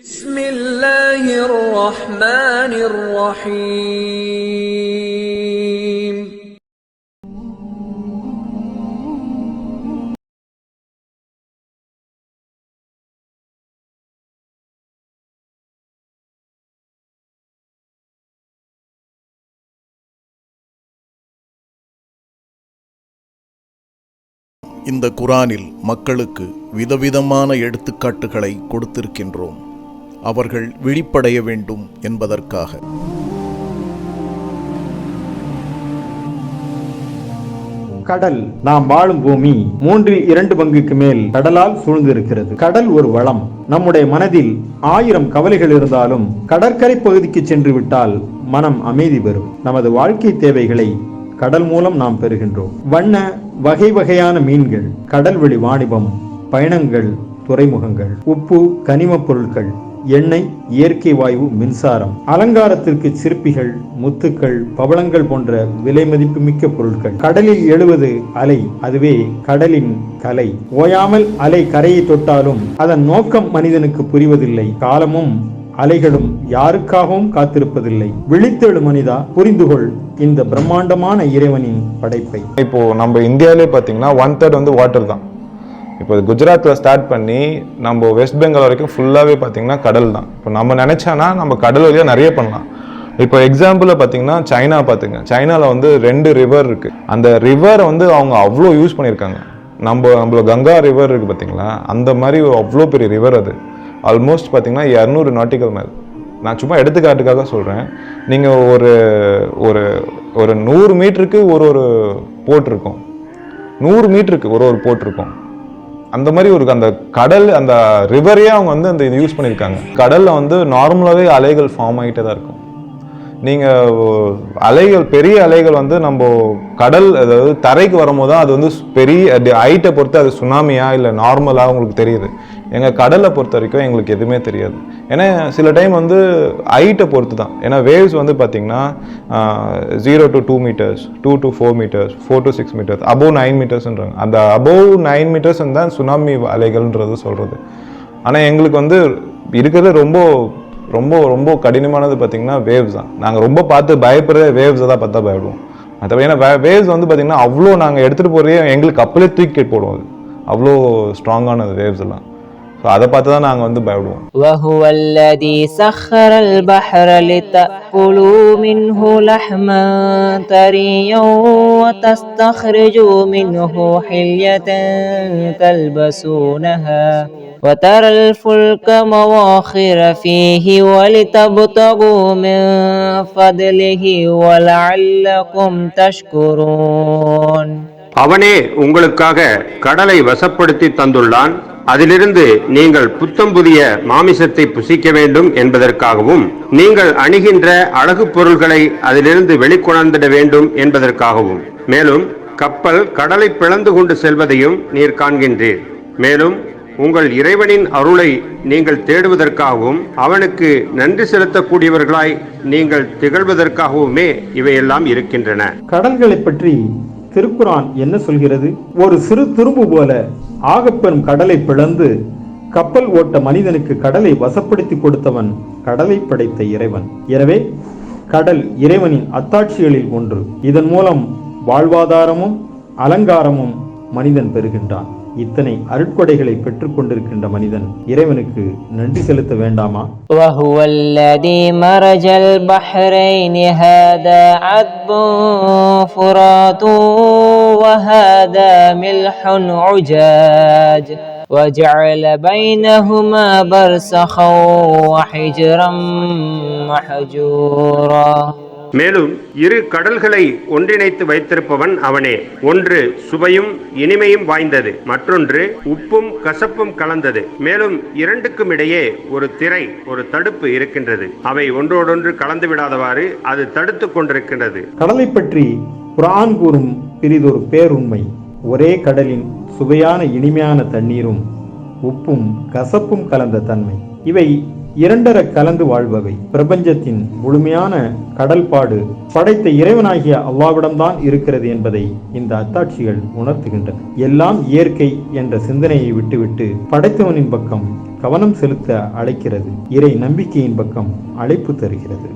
بسم الله الرحمن الرحيم. இந்த குரானில் மக்களுக்கு விதவிதமான எடுத்துக்காட்டுகளை கொடுத்திருக்கின்றோம். அவர்கள் விழிப்படைய வேண்டும் என்பதற்காக. கடல் நாம் வாழும் பூமி 2/3 பங்குக்கு மேல் கடலால் சூழ்ந்திருக்கிறது. கடல் ஒரு வளம். நம்முடைய மனதில் 1000 கவலைகள் இருந்தாலும் கடற்கரை பகுதிக்கு சென்று விட்டால் மனம் அமைதி பெறும். நமது வாழ்க்கை தேவைகளை கடல் மூலம் நாம் பெறுகின்றோம். வண்ண வகை வகையான மீன்கள், கடல்வெளி வாணிபம், பயணங்கள், துறைமுகங்கள், உப்பு, கனிம பொருட்கள், எண்ணெய், இயற்கை வாயு, மின்சாரம், அலங்காரத்திற்கு சிற்பிகள், முத்துக்கள், பவளங்கள் போன்ற விலை மதிப்புமிக்க பொருட்கள். கடலில் எழுவது அலை, அதுவே கடலின் கலை. ஓயாமல் அலை கரையை தொட்டாலும் அதன் நோக்கம் மனிதனுக்கு புரிவதில்லை. காலமும் அலைகளும் யாருக்காகவும் காத்திருப்பதில்லை. விழித்தெழு மனிதா, புரிந்துகொள் இந்த பிரம்மாண்டமான இறைவனின் படைப்பை. இப்போ நம்ம இந்தியாவிலே பார்த்தீங்கன்னா 1/3 வாட்டர் தான். இப்போ குஜராத்தில் ஸ்டார்ட் பண்ணி நம்ம வெஸ்ட் பெங்கால் வரைக்கும் ஃபுல்லாகவே பார்த்தீங்கன்னா கடல் தான். இப்போ நம்ம நினச்சானா நம்ம கடல் வழியாக நிறைய பண்ணலாம். இப்போ எக்ஸாம்பிளில் பார்த்தீங்கன்னா சைனா பார்த்துங்க. சைனாவில் 2 ரிவர் இருக்குது. அந்த ரிவரை அவங்க அவ்வளோ யூஸ் பண்ணியிருக்காங்க. நம்மள கங்கா ரிவர் இருக்குது பார்த்தீங்களா, அந்த மாதிரி அவ்வளோ பெரிய ரிவர். அது ஆல்மோஸ்ட் பார்த்தீங்கன்னா 200 நாட்டிக்கல் மைல். நான் சும்மா எடுத்துக்காட்டுக்காக சொல்கிறேன். நீங்கள் ஒரு 100 மீட்டருக்கு ஒரு போட் இருக்கும். 100 மீட்டருக்கு ஒரு போட் இருக்கும். அந்த மாதிரி அந்த கடல், அந்த ரிவரையே அவங்க அந்த இது யூஸ் பண்ணியிருக்காங்க. கடலில் நார்மலாகவே அலைகள் ஃபார்ம் ஆகிட்டே தான் இருக்கும். நீங்கள் அலைகள், பெரிய அலைகள் நம்ம கடல், அதாவது தரைக்கு வரும்போது தான் அது பெரிய ஹைட்டை பொறுத்து அது சுனாமியா இல்லை நார்மலாக உங்களுக்கு தெரியுது. எங்கள் கடலை பொறுத்த வரைக்கும் எங்களுக்கு எதுவுமே தெரியாது. ஏன்னா சில டைம் ஹைட்டை பொறுத்து தான். ஏன்னா வேவ்ஸ் பார்த்தீங்கன்னா 0 to 2 meters, 2 to 4 meters, 4 to 6 meters, above 9 metersன்றாங்க. அந்த above 9 meters தான் சுனாமி அலைகள்ன்றது சொல்கிறது. ஆனால் எங்களுக்கு இருக்கிறது ரொம்ப ரொம்ப ரொம்ப கடினமானது பார்த்தீங்கன்னா வேவ்ஸ் தான். நாங்கள் ரொம்ப பார்த்து பயப்படுறதே வேவ்ஸை தான் பார்த்தா பயப்படுவோம். அது ஏன்னா வேவ்ஸ் பார்த்தீங்கன்னா அவ்வளோ நாங்கள் எடுத்துகிட்டு போகிறதே எங்களுக்கு கப்பலே தூக்கி போடுவோம். அது அவ்வளோ ஸ்ட்ராங்கானது வேவ்ஸ் எல்லாம். ஸோ அதை பார்த்து தான் நாங்கள் பயப்படுவோம். وهو الذي سخر البحر لتأكلوا منه لحما طريا وتستخرجوا منه حلية تلبسونها وترى الفلك مواخر فيه ولتبتغوا من فضله ولعلكم تشكرون. அவனே உங்களுக்காக கடலை வசப்படுத்தி தந்துள்ளான். அதிலிருந்து நீங்கள் புத்தம் புதிய மாமிசத்தை புசிக்க வேண்டும் என்பதற்காகவும், நீங்கள் அணிகின்ற அழகு பொருள்களை அதிலிருந்து வெளிக்கொணர்ந்திட வேண்டும் என்பதற்காகவும், மேலும் கப்பல் கடலை பிளந்து கொண்டு செல்வதையும் நீர் காண்கின்றீர். மேலும் உங்கள் இறைவனின் அருளை நீங்கள் தேடுவதற்காகவும் அவனுக்கு நன்றி செலுத்தக்கூடியவர்களாய் நீங்கள் திகழ்வதற்காகவுமே இவையெல்லாம் இருக்கின்றன. கடல்களை பற்றி திருக்குரான் என்ன சொல்கிறது? ஒரு சிறு துரும்பு போல ஆகப்பெரும் கடலை பிளந்து கப்பல் ஓட்ட மனிதனுக்கு கடலை வசப்படுத்தி கொடுத்தவன் கடலை படைத்த இறைவன். எனவே கடல் இறைவனின் அத்தாட்சிகளில் ஒன்று. இதன் மூலம் வாழ்வாதாரமும் அலங்காரமும் மனிதன் பெறுகின்றான். இத்தனை அருட்கொடைகளை பெற்றுக் கொண்டிருக்கின்ற மனிதன் இறைவனுக்கு நன்றி செலுத்த வேண்டாமா? وهو الذي مرج البحرين هذا عذب فرات وهذا ملح عجاج وجعل بينهما برزخا وحجرا محجورا. மேலும் 2 கடல்களை ஒன்றிணைத்து வைத்திருப்பவன் அவனே. ஒன்று சுவையும் இனிமையும் வாய்ந்தது, மற்றொன்று உப்பும் கசப்பும் கலந்தது. மேலும் 2க்கும் இடையே ஒரு திரை, ஒரு தடுப்பு இருக்கின்றது. அவை ஒன்றோடொன்று கலந்து விடாதவாறு அது தடுத்து கொண்டிருக்கின்றது. கடலை பற்றி குர்ஆன் கூறும் பிரிதொரு பேருண்மை. ஒரே கடலின் சுவையான இனிமையான தண்ணீரும் உப்பும் கசப்பும் கலந்த தன்மை, இவை 2 கலந்து வாழ்பவை. பிரபஞ்சத்தின் முழுமையான கடல்பாடு படைத்த இறைவனாகிய அல்லாஹ்விடம்தான் இருக்கிறது என்பதை இந்த அத்தாட்சிகள் உணர்த்துகின்றன. எல்லாம் இயற்கை என்ற சிந்தனையை விட்டுவிட்டு படைத்தவனின் பக்கம் கவனம் செலுத்த அழைக்கிறது. இறை நம்பிக்கையின் பக்கம் அழைப்பு தருகிறது.